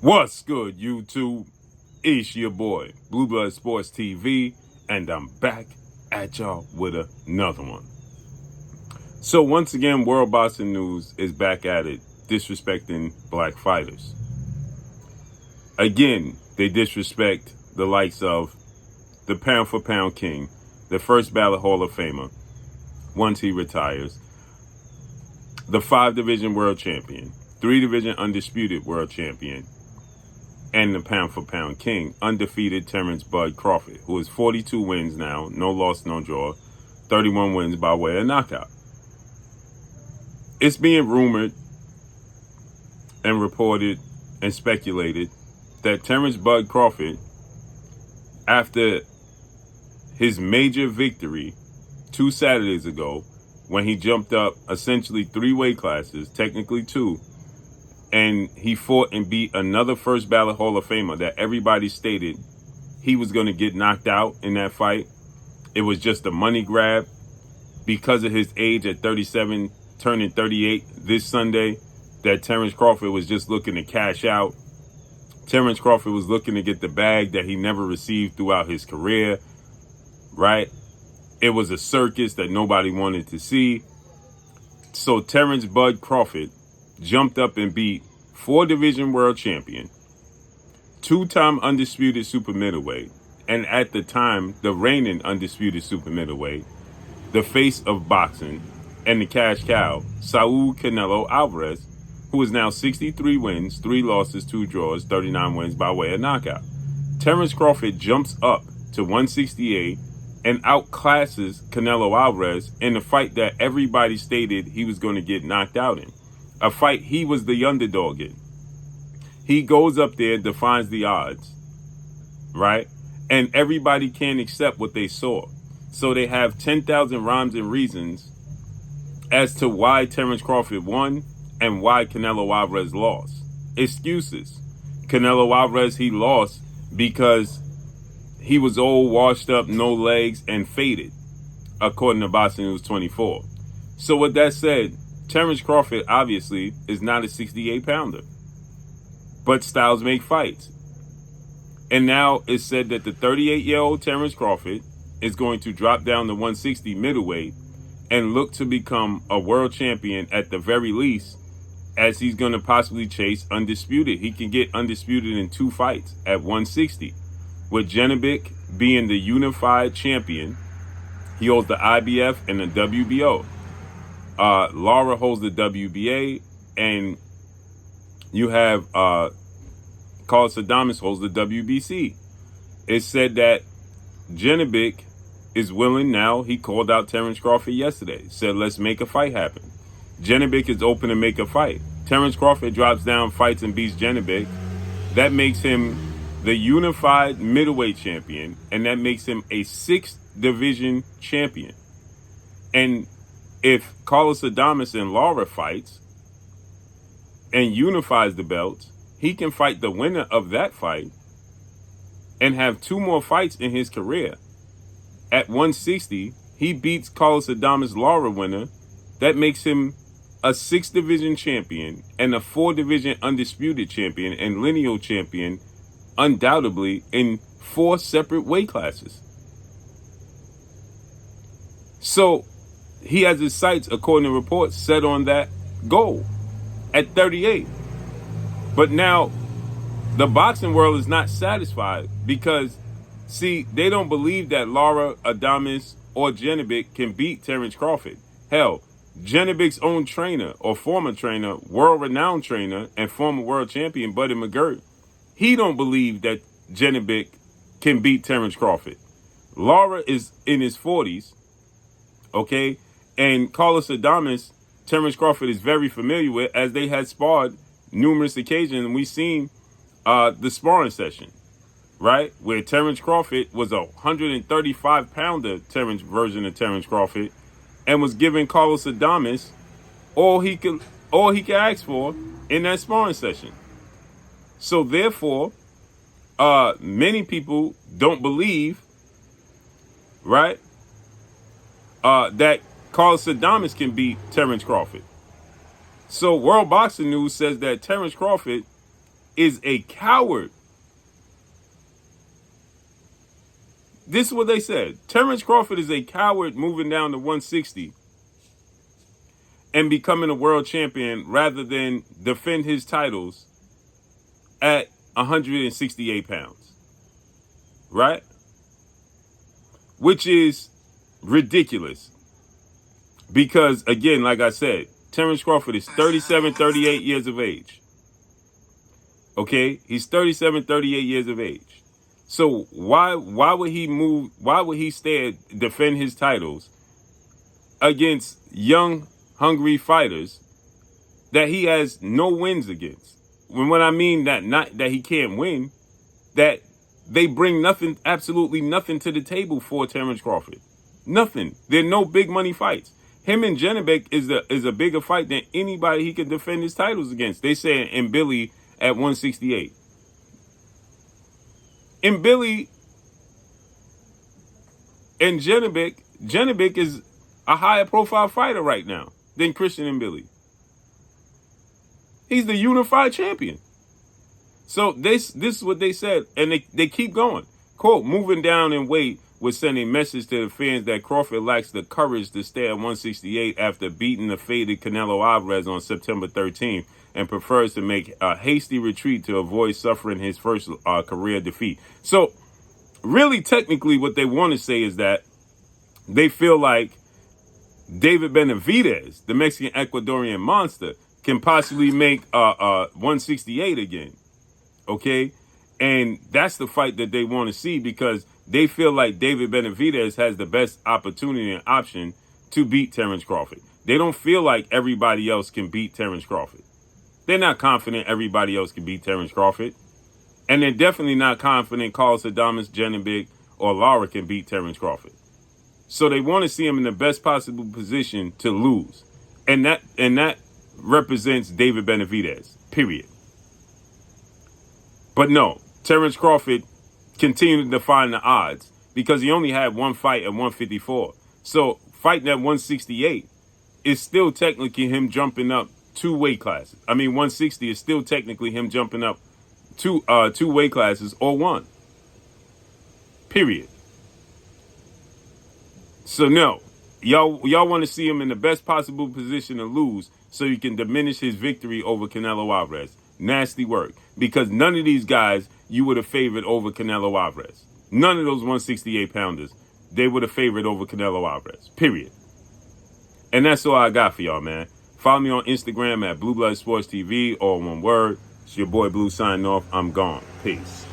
What's good, YouTube? It's your boy, Blue Blood Sports TV, and I'm back at y'all with another one. So once again, World Boxing News is back at it, disrespecting black fighters. Again, they disrespect the likes of the pound-for-pound king, the first ballot Hall of Famer, once he retires, the 5-division world champion, 3-division undisputed world champion, and the pound-for-pound king, undefeated Terence Bud Crawford, who has 42 wins now, no loss, no draw, 31 wins by way of knockout. It's being rumored and reported and speculated that Terence Bud Crawford, after his major victory 2 Saturdays ago, when he jumped up essentially 3 weight classes, technically 2, and he fought and beat another first ballot Hall of Famer that everybody stated he was going to get knocked out in that fight. It was just a money grab because of his age at 37, turning 38 this Sunday, that Terence Crawford was just looking to cash out. Terence Crawford was looking to get the bag that he never received throughout his career, right? It was a circus that nobody wanted to see. So Terence Bud Crawford jumped up and beat 4-division world champion, 2-time undisputed super middleweight, and at the time, the reigning undisputed super middleweight, the face of boxing, and the cash cow, Saul Canelo Alvarez, who is now 63 wins, 3 losses, 2 draws, 39 wins by way of knockout. Terence Crawford jumps up to 168 and outclasses Canelo Alvarez in a fight that everybody stated he was going to get knocked out in. A fight he was the underdog in. He goes up there, defines the odds, right? And everybody can't accept what they saw. So they have 10,000 rhymes and reasons as to why Terence Crawford won and why Canelo Alvarez lost. Excuses. Canelo Alvarez, he lost because he was old, washed up, no legs, and faded, according to Boxing News 24. So with that said, Terence Crawford obviously is not a 68-pounder, but styles make fights. And now it's said that the 38-year-old Terence Crawford is going to drop down to 160 middleweight and look to become a world champion at the very least, as he's going to possibly chase undisputed. He can get undisputed in 2 fights at 160, with Benavidez being the unified champion. He holds the IBF and the WBO. Lara holds the WBA, and you have Carlos Adames holds the WBC. It's said that Benavidez is willing now. He called out Terence Crawford yesterday, said, let's make a fight happen. Benavidez is open to make a fight. Terence Crawford drops down, fights, and beats Benavidez. That makes him the unified middleweight champion, and that makes him a 6th division champion. And if Carlos Adames and Lara fights and unifies the belts, he can fight the winner of that fight and have 2 more fights in his career. At 160, he beats Carlos Adames' Lara winner. That makes him a 6th division champion and a 4-division undisputed champion and lineal champion, undoubtedly, in 4 separate weight classes. So he has his sights, according to reports, set on that goal at 38. But now the boxing world is not satisfied because, see, they don't believe that Lara, Adames, or Benavidez can beat Terence Crawford. Hell, Benavidez's own trainer or former trainer, world-renowned trainer and former world champion Buddy McGirt, he don't believe that Benavidez can beat Terence Crawford. Lara is in his 40s, okay? And Carlos Adames, Terence Crawford is very familiar with, as they had sparred numerous occasions. And we've seen the sparring session, right? Where Terence Crawford was a 135-pounder version of Terence Crawford, and was giving Carlos Adames all he could ask for in that sparring session. So therefore, many people don't believe, right, that Carlos Adames can beat Terence Crawford. So World Boxing News says that Terence Crawford is a coward. This is what they said. Terence Crawford is a coward moving down to 160 and becoming a world champion rather than defend his titles at 168 pounds. Right? Which is ridiculous. Because, again, like I said, Terence Crawford is 37, 38 years of age. Okay? He's 37, 38 years of age. So why would he stay and defend his titles against young, hungry fighters that he has no wins against? When I mean that, not that he can't win, that they bring nothing, absolutely nothing to the table for Terence Crawford. Nothing. There are no big money fights. Him and Benavidez is a bigger fight than anybody he can defend his titles against. They say Mbili at 168. Mbili and Benavidez is a higher profile fighter right now than Christian Mbili. He's the unified champion. So this is what they said, and they keep going. Quote, moving down in weight would send a message to the fans that Crawford lacks the courage to stay at 168 after beating the faded Canelo Alvarez on September 13th and prefers to make a hasty retreat to avoid suffering his first career defeat. So really, technically, what they want to say is that they feel like David Benavidez, the Mexican Ecuadorian monster, can possibly make 168 again. Okay? And that's the fight that they want to see because they feel like David Benavidez has the best opportunity and option to beat Terence Crawford. They don't feel like everybody else can beat Terence Crawford. They're not confident everybody else can beat Terence Crawford. And they're definitely not confident Carlos Adames, Benavidez, or Lara can beat Terence Crawford. So they want to see him in the best possible position to lose. And that represents David Benavidez, period. But no, Terence Crawford continued to define the odds because he only had one fight at 154. So fighting at 168 is still technically him jumping up two weight classes. I mean, 160 is still technically him jumping up two weight classes or one. Period. So no, y'all want to see him in the best possible position to lose so you can diminish his victory over Canelo Alvarez. Nasty work. Because none of these guys you would have favored over Canelo Alvarez. None of those 168 pounders, they would have favored over Canelo Alvarez. Period. And that's all I got for y'all, man. Follow me on Instagram at Blue Blood Sports TV, all one word. It's your boy Blue signing off. I'm gone. Peace.